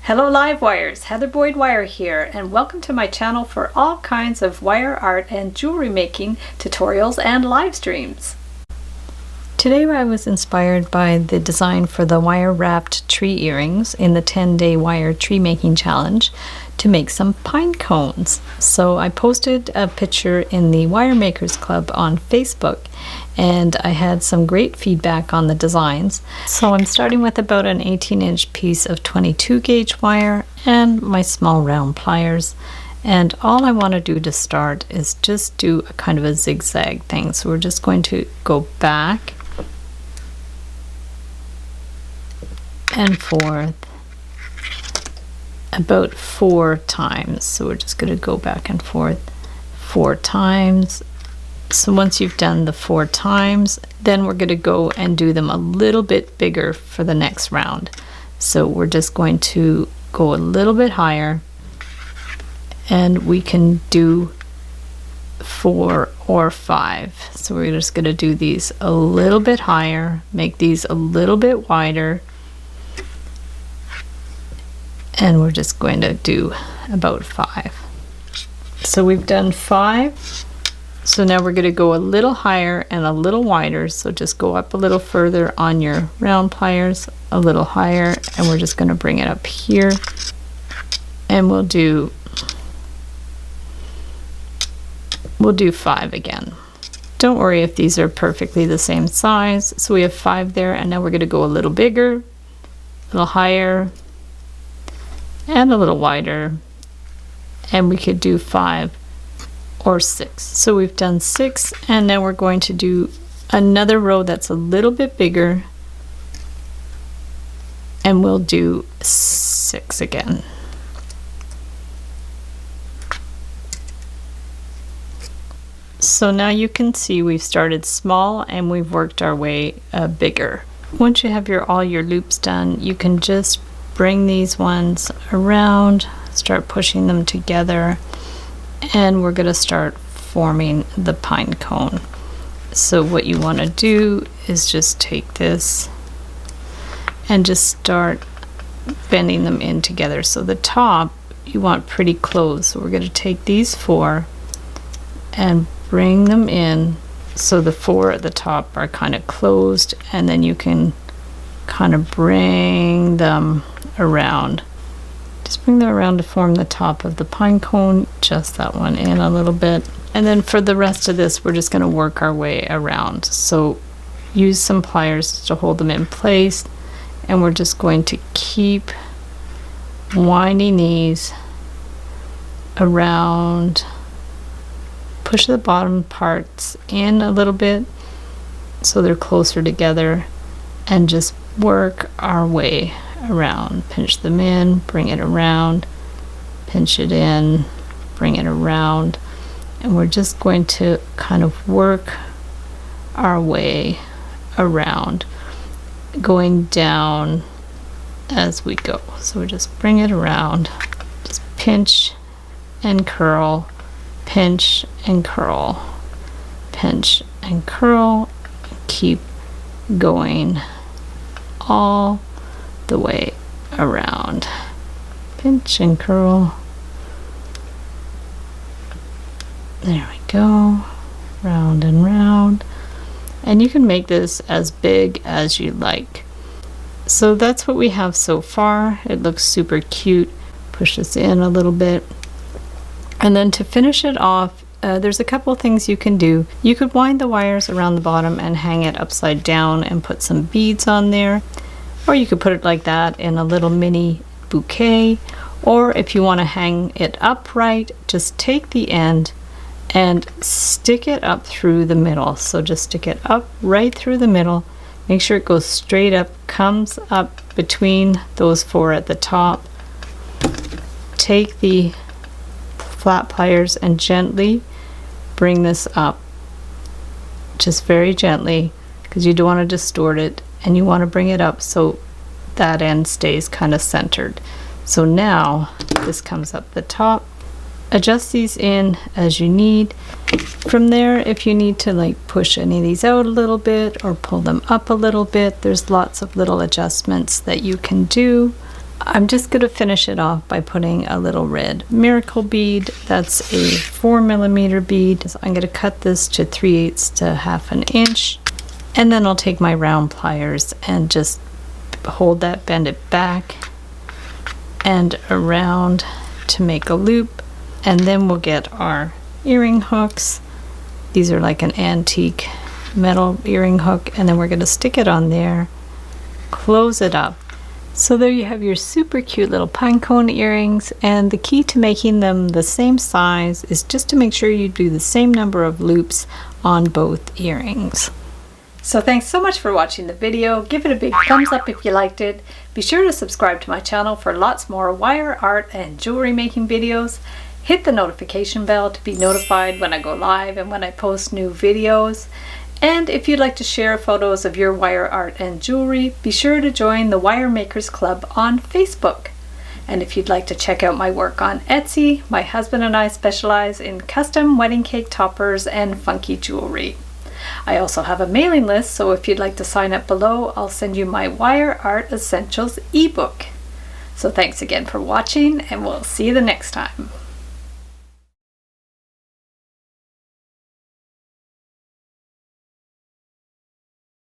Hello live wires, Heather Boyd Wire here, and welcome to my channel for all kinds of wire art and jewelry making tutorials and live streams. Today I was inspired by the design for the wire wrapped tree earrings in the 10-day wire tree making challenge to make some pine cones. So I posted a picture in the Wire Makers Club on Facebook and I had some great feedback on the designs. So I'm starting with about an 18-inch piece of 22 gauge wire and my small round pliers. And all I want to do to start is just do a kind of a zigzag thing. So we're just going to go back and forth about 4 times. So we're just going to go back and forth 4 times. So once you've done the 4 times, then we're going to go and do them a little bit bigger for the next round. So we're just going to go a little bit higher, and we can do 4 or 5. So we're just going to do these a little bit higher, make these a little bit wider, and we're just going to do about 5. So we've done 5. So now we're going to go a little higher and a little wider. So just go up a little further on your round pliers, a little higher, and we're just going to bring it up here. And we'll do 5 again. Don't worry if these are perfectly the same size. So we have 5 there, and now we're going to go a little bigger, a little higher, and a little wider, and we could do 5 or 6. So we've done 6, and now we're going to do another row that's a little bit bigger, and we'll do 6 again. So now you can see we've started small and we've worked our way bigger. Once you have all your loops done, you can just bring these ones around, start pushing them together, and we're going to start forming the pine cone. So what you want to do is just take this and just start bending them in together. So the top you want pretty close. So we're going to take these 4 and bring them in so the 4 at the top are kind of closed, and then you can kind of bring them around. Just bring them around to form the top of the pine cone, just that one in a little bit. And then for the rest of this, we're just going to work our way around. So use some pliers to hold them in place, and we're just going to keep winding these around. Push the bottom parts in a little bit so they're closer together, and just work our way around. Pinch them in, bring it around, pinch it in, bring it around, and we're just going to kind of work our way around, going down as we go. So we just bring it around, just pinch and curl, pinch and curl, pinch and curl, keep going all the way around. Pinch and curl. There we go. Round and round. And you can make this as big as you like. So that's what we have so far. It looks super cute. Push this in a little bit. And then to finish it off, there's a couple things you can do. You could wind the wires around the bottom and hang it upside down and put some beads on there. Or you could put it like that in a little mini bouquet. Or if you want to hang it upright, just take the end and stick it up through the middle. So just stick it up right through the middle. Make sure it goes straight up, comes up between those 4 at the top. Take the flat pliers and gently bring this up, just very gently, because you don't want to distort it, and you want to bring it up so that end stays kind of centered. So now this comes up the top. Adjust these in as you need. From there, if you need to like push any of these out a little bit or pull them up a little bit, there's lots of little adjustments that you can do. I'm just going to finish it off by putting a little red miracle bead. That's a 4mm bead. So I'm going to cut this to 3/8 to 1/2 inch. And then I'll take my round pliers and just hold that, bend it back and around to make a loop. And then we'll get our earring hooks. These are like an antique metal earring hook, and then we're going to stick it on there, close it up. So there you have your super cute little pinecone earrings, and the key to making them the same size is just to make sure you do the same number of loops on both earrings. So thanks so much for watching the video. Give it a big thumbs up if you liked it. Be sure to subscribe to my channel for lots more wire art and jewelry making videos. Hit the notification bell to be notified when I go live and when I post new videos. And if you'd like to share photos of your wire art and jewelry, be sure to join the Wire Makers Club on Facebook. And if you'd like to check out my work on Etsy, my husband and I specialize in custom wedding cake toppers and funky jewelry. I also have a mailing list, so if you'd like to sign up below, I'll send you my Wire Art Essentials ebook. So thanks again for watching, and we'll see you the next time.